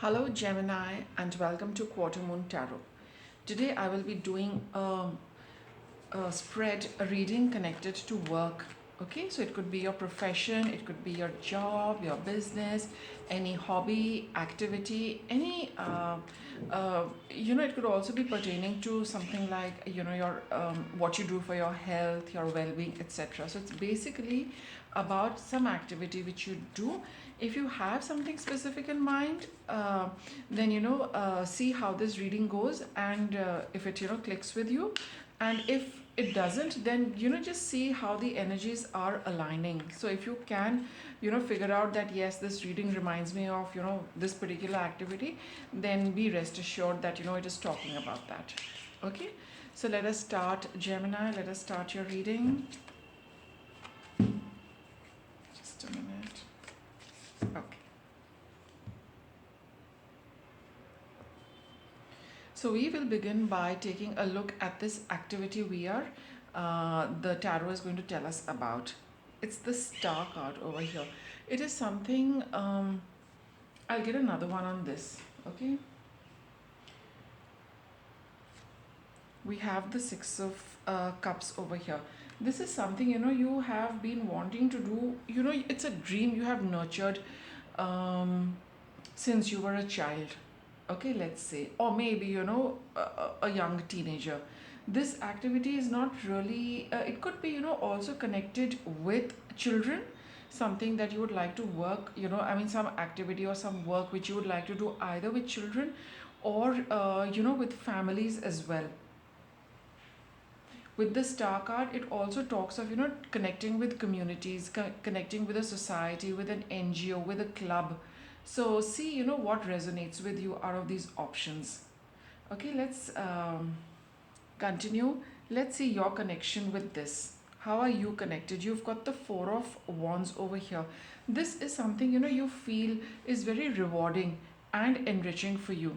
Hello Gemini and welcome to Quarter Moon Tarot. Today I will be doing a spread, a reading connected to work. Okay, so it could be your profession, it could be your job, your business, any hobby, activity, any it could also be pertaining to something like your what you do for your health, your well-being, etc. So it's basically about some activity which you do. If you have something specific in mind, then see how this reading goes, and if it clicks with you, and if it doesn't, then just see how the energies are aligning. So if you can figure out that yes, this reading reminds me of this particular activity, then be rest assured that it is talking about that. Okay, so let us start, Gemini. Let us start your reading. Just a minute. Okay, so we will begin by taking a look at this activity the tarot is going to tell us about. It's the Star card over here. It is something, I'll get another one on this. Okay, we have the Six of Cups over here. This is something you have been wanting to do. It's a dream you have nurtured since you were a child. Okay, let's say, or maybe a young teenager. This activity is not really, it could be also connected with children, something that you would like to work, some activity or some work which you would like to do either with children or with families as well. With the Star card, it also talks of connecting with communities, connecting with a society, with an NGO, with a club. So see what resonates with you out of these options. Okay, let's continue. Let's see your connection with this. How are you connected? You've got the Four of Wands over here. This is something you feel is very rewarding and enriching for you,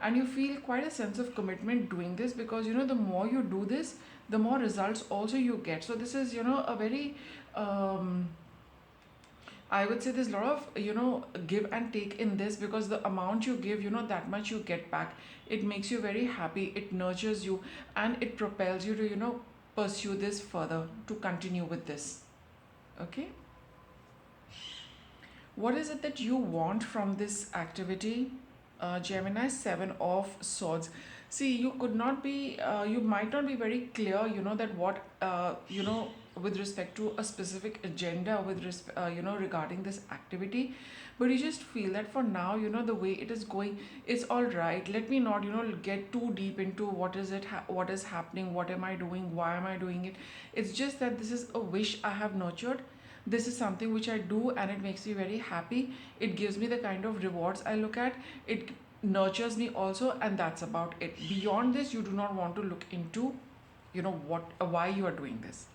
and you feel quite a sense of commitment doing this, because the more you do this, the more results also you get. So this is a very I would say there's a lot of give and take in this, because the amount you give, that much you get back. It makes you very happy, it nurtures you, and it propels you to pursue this further, to continue with this. Okay, what is it that you want from this activity? Gemini, Seven of Swords. See, you could not be, you might not be very clear, that what, with respect to a specific agenda, regarding this activity, but you just feel that for now, the way it is going, it's all right. Let me not, get too deep into what is it, what is happening, what am I doing, why am I doing it. It's just that this is a wish I have nurtured. This is something which I do and it makes me very happy. It gives me the kind of rewards I look at. It nurtures me also, and that's about it. Beyond this, you do not want to look into what, why you are doing this.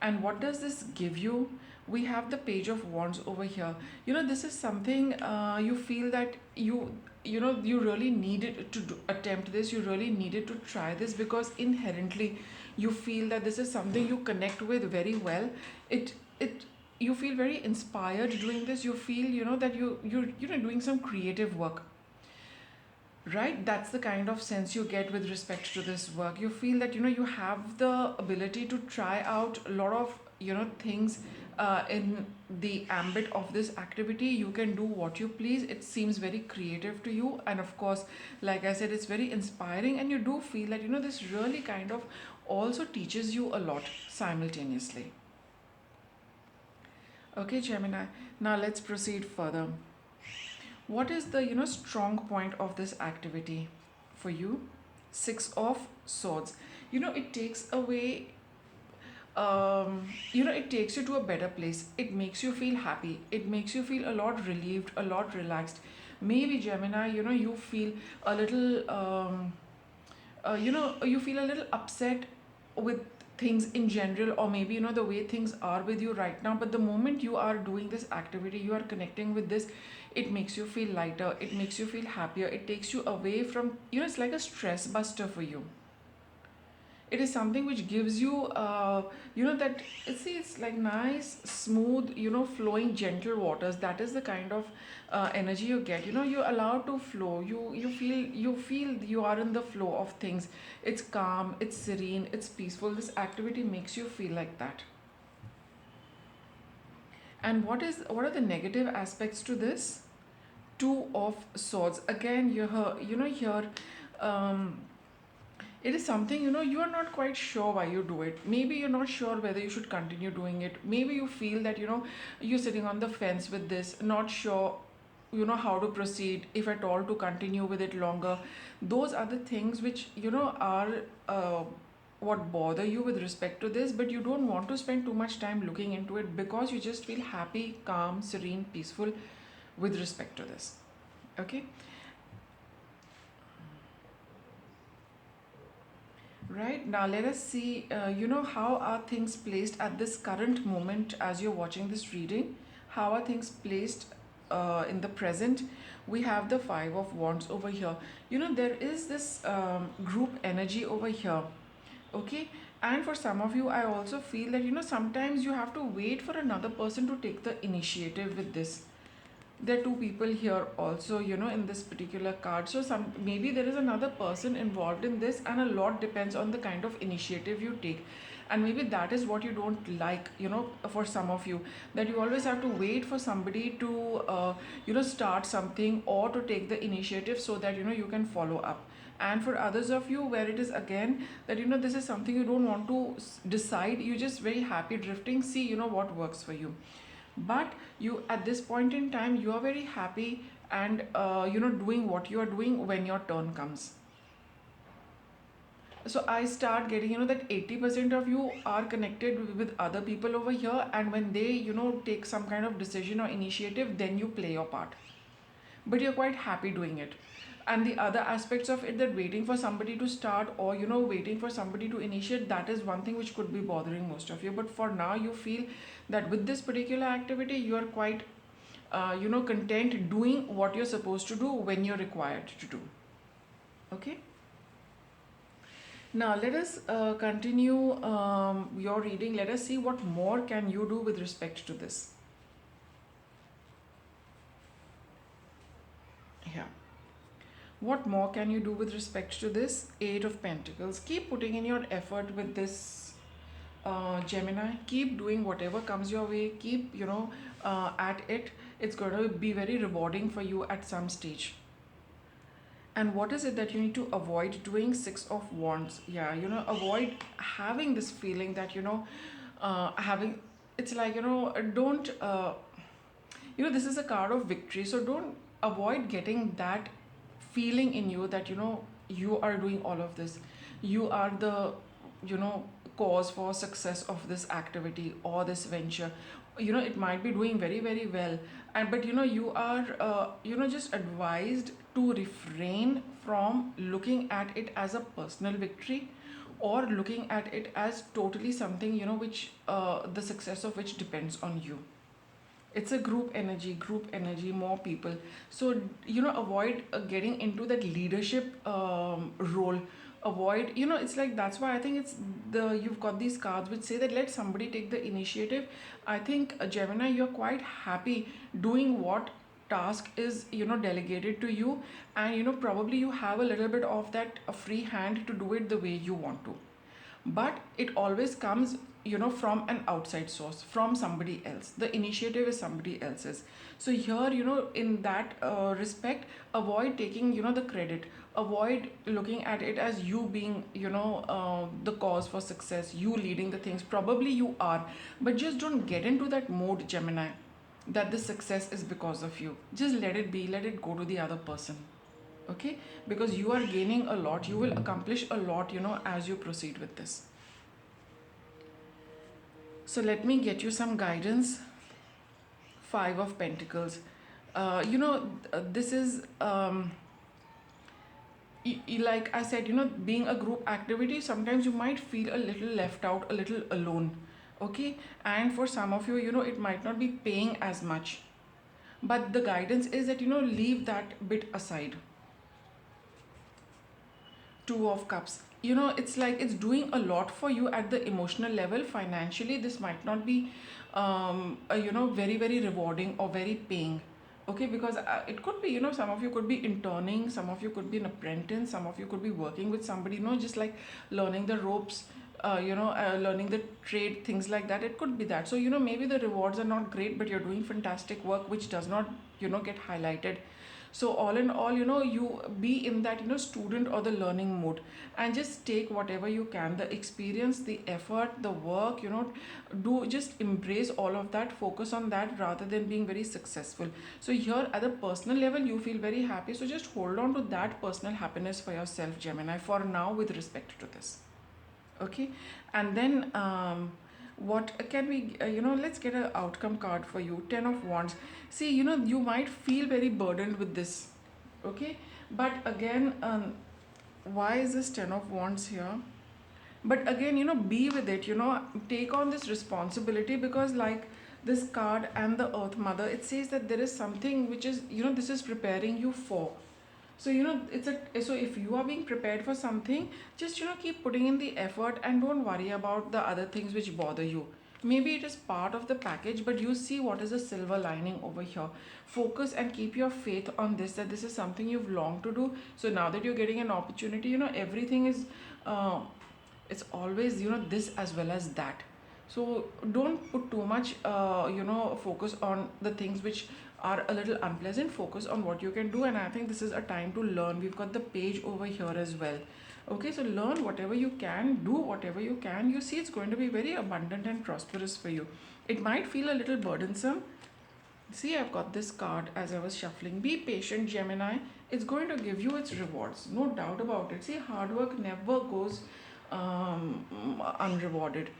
And what does this give you? We have the Page of Wands over here. This is something, you feel that you really needed to attempt this, you really needed to try this, because inherently you feel that this is something you connect with very well. It You feel very inspired doing this. You feel that you're doing some creative work, right? That's the kind of sense you get with respect to this work. You feel that you have the ability to try out a lot of things in the ambit of this activity. You can do what you please. It seems very creative to you, and of course, like I said, it's very inspiring, and you do feel that this really kind of also teaches you a lot simultaneously. Okay, Gemini, now let's proceed further. What is the strong point of this activity for you? Six of Swords. It takes away, it takes you to a better place. It makes you feel happy, it makes you feel a lot relieved, a lot relaxed. Maybe, Gemini, you feel a little you feel a little upset with things in general, or maybe the way things are with you right now, but the moment you are doing this activity, you are connecting with this, it makes you feel lighter, it makes you feel happier, it takes you away from, it's like a stress buster for you. It is something which gives you, that it's like nice, smooth, flowing, gentle waters. That is the kind of energy you get. You're allowed to flow. You feel you are in the flow of things. It's calm, it's serene, it's peaceful. This activity makes you feel like that. And what are the negative aspects to this? Two of Swords. Again, here, um, it is something, you are not quite sure why you do it. Maybe you're not sure whether you should continue doing it. Maybe you feel that, you're sitting on the fence with this, not sure, how to proceed, if at all to continue with it longer. Those are the things which, are what bother you with respect to this, but you don't want to spend too much time looking into it because you just feel happy, calm, serene, peaceful with respect to this. Okay. Right, now let us see, how are things placed at this current moment as you're watching this reading? How are things placed in the present? We have the Five of Wands over here. There is this group energy over here. Okay, and for some of you, I also feel that, sometimes you have to wait for another person to take the initiative with this. There are two people here also, in this particular card. So maybe there is another person involved in this, and a lot depends on the kind of initiative you take. And maybe that is what you don't like, for some of you, that you always have to wait for somebody to start something or to take the initiative so that you can follow up. And for others of you, where it is again that this is something you don't want to decide, you're just very happy drifting, see what works for you. But you, at this point in time, you are very happy and doing what you are doing when your turn comes. So I start getting, that 80% of you are connected with other people over here, and when they take some kind of decision or initiative, then you play your part, but you're quite happy doing it. And the other aspects of it, that waiting for somebody to start, or waiting for somebody to initiate, that is one thing which could be bothering most of you. But for now, you feel that with this particular activity, you are quite content doing what you're supposed to do when you're required to do. Okay, now let us continue your reading. Let us see what more can you do with respect to this. Yeah, what more can you do with respect to this? Eight of Pentacles. Keep putting in your effort with this, Gemini. Keep doing whatever comes your way. Keep, at it. It's going to be very rewarding for you at some stage. And what is it that you need to avoid doing? Six of Wands. Yeah, avoid having this feeling that, having, it's like, don't, this is a card of victory. So don't avoid getting that feeling in you that, you are doing all of this. You are the, cause for success of this activity or this venture. It might be doing very, very well, and but you are just advised to refrain from looking at it as a personal victory, or looking at it as totally something which the success of which depends on you. It's a group energy, more people. So avoid getting into that leadership role. Avoid, it's like, that's why I think it's the you've got these cards which say that let somebody take the initiative. I think, Gemini, you're quite happy doing what task is delegated to you, and probably you have a little bit of that free hand to do it the way you want to, but it always comes from an outside source, from somebody else. The initiative is somebody else's. So here, in that respect, avoid taking the credit. Avoid looking at it as you being the cause for success, you leading the things. Probably you are, but just don't get into that mode, Gemini, that the success is because of you. Just let it be, let it go to the other person. Okay, because you are gaining a lot, you will accomplish a lot as you proceed with this. So let me get you some guidance. Five of Pentacles. This is like I said, being a group activity, sometimes you might feel a little left out, a little alone. Okay, and for some of you, it might not be paying as much, but the guidance is that leave that bit aside. Two of Cups. You know, it's like it's doing a lot for you at the emotional level. Financially, this might not be, very, very rewarding or very paying. Okay, because it could be, some of you could be interning, some of you could be an apprentice, some of you could be working with somebody, just like learning the ropes, learning the trade, things like that. It could be that. So, maybe the rewards are not great, but you're doing fantastic work, which does not, get highlighted. So all in all, you be in that, student or the learning mode, and just take whatever you can, the experience, the effort, the work, do just embrace all of that, focus on that rather than being very successful. So here at the personal level, you feel very happy, so just hold on to that personal happiness for yourself, Gemini, for now, with respect to this. Okay. And then what can we let's get an outcome card for you. 10 of Wands. See, you might feel very burdened with this. Okay. But again, why is this 10 of Wands here? But again, be with it, take on this responsibility, because like this card and the Earth Mother, it says that there is something which is, this is preparing you for. So, so if you are being prepared for something, just, keep putting in the effort and don't worry about the other things which bother you. Maybe it is part of the package, but you see what is the silver lining over here. Focus and keep your faith on this, that this is something you've longed to do. So now that you're getting an opportunity, everything is, it's always, this as well as that. So don't put too much, focus on the things which are a little unpleasant. Focus on what you can do, and I think this is a time to learn. We've got the page over here as well. Okay, so learn whatever you can, do whatever you can. You see, it's going to be very abundant and prosperous for you. It might feel a little burdensome. See, I've got this card as I was shuffling. Be patient, Gemini. It's going to give you its rewards, no doubt about it. See, hard work never goes unrewarded.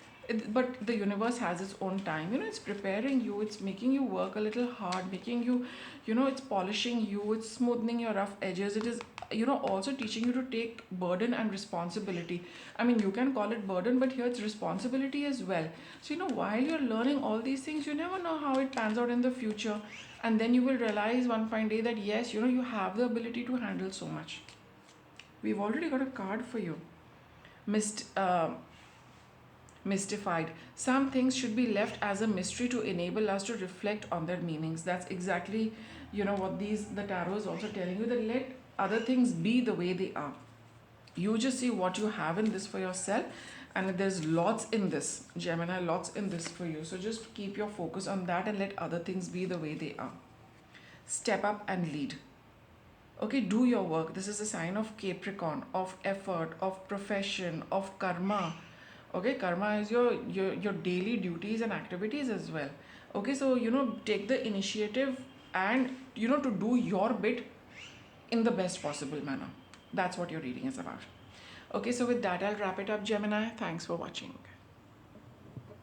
But the universe has its own time. It's preparing you, it's making you work a little hard, making you, it's polishing you, it's smoothing your rough edges. It is, also teaching you to take burden and responsibility. I mean, you can call it burden, but here it's responsibility as well. So, while you're learning all these things, you never know how it pans out in the future. And then you will realize one fine day that yes, you have the ability to handle so much. We've already got a card for you. Mystified. Some things should be left as a mystery to enable us to reflect on their meanings. That's exactly, what the tarot is also telling you, that let other things be the way they are. You just see what you have in this for yourself, and there's lots in this, Gemini, lots in this for you. So just keep your focus on that and let other things be the way they are. Step up and lead. Okay, do your work. This is a sign of Capricorn, of effort, of profession, of karma. Okay, karma is your daily duties and activities as well. Okay, so take the initiative and to do your bit in the best possible manner. That's what your reading is about. Okay, so with that, I'll wrap it up, Gemini. Thanks for watching.